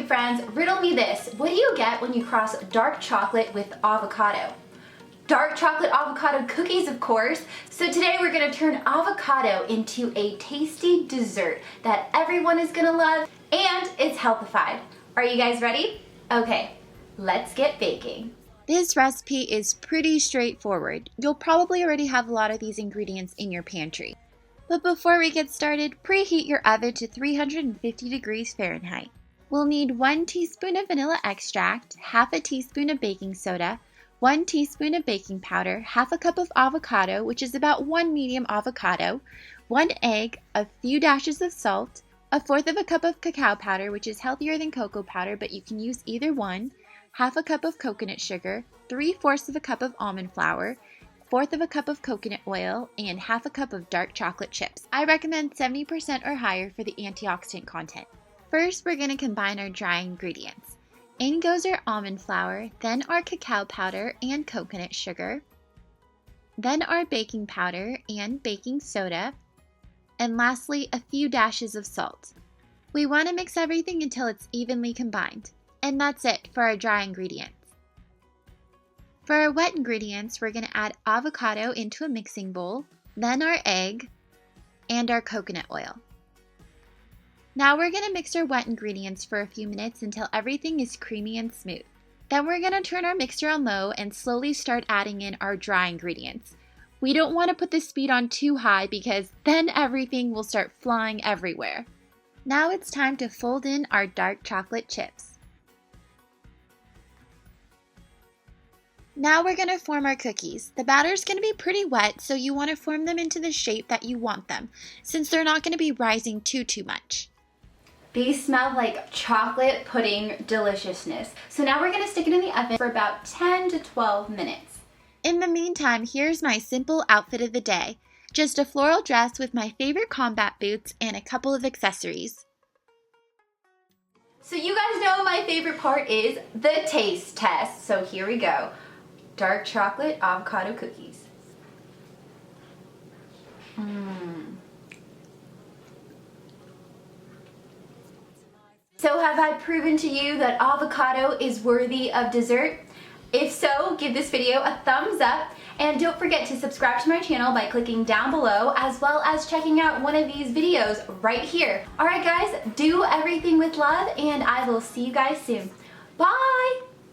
friends, riddle me this. What do you get when you cross dark chocolate with avocado? Dark chocolate avocado cookies, of course. So today we're gonna turn avocado into a tasty dessert that everyone is gonna love, and it's healthified. Are you guys ready? Okay, let's get baking. This recipe is pretty straightforward. You'll probably already have a lot of these ingredients in your pantry. But before we get started, preheat your oven to 350 degrees Fahrenheit. We'll need 1 teaspoon of vanilla extract, half a teaspoon of baking soda, 1 teaspoon of baking powder, half a cup of avocado, which is about 1 medium avocado, 1 egg, a few dashes of salt, 1/4 of a cup of cacao powder, which is healthier than cocoa powder, but you can use either one, half a cup of coconut sugar, 3/4 of a cup of almond flour, 1/4 of a cup of coconut oil, and half a cup of dark chocolate chips. I recommend 70% or higher for the antioxidant content. First, we're going to combine our dry ingredients. In goes our almond flour, then our cacao powder and coconut sugar, then our baking powder and baking soda, and lastly, a few dashes of salt. We want to mix everything until it's evenly combined. And that's it for our dry ingredients. For our wet ingredients, we're going to add avocado into a mixing bowl, then our egg, and our coconut oil. Now we're going to mix our wet ingredients for a few minutes until everything is creamy and smooth. Then we're going to turn our mixture on low and slowly start adding in our dry ingredients. We don't want to put the speed on too high because then everything will start flying everywhere. Now it's time to fold in our dark chocolate chips. Now we're going to form our cookies. The batter is going to be pretty wet, so you want to form them into the shape that you want them, since they're not going to be rising too much. These smell like chocolate pudding deliciousness. So now we're going to stick it in the oven for about 10 to 12 minutes. In the meantime, here's my simple outfit of the day. Just a floral dress with my favorite combat boots and a couple of accessories. So you guys know my favorite part is the taste test. So here we go. Dark chocolate avocado cookies. So have I proven to you that avocado is worthy of dessert? If so, give this video a thumbs up, and don't forget to subscribe to my channel by clicking down below, as well as checking out one of these videos right here. Alright guys, do everything with love, and I will see you guys soon. Bye!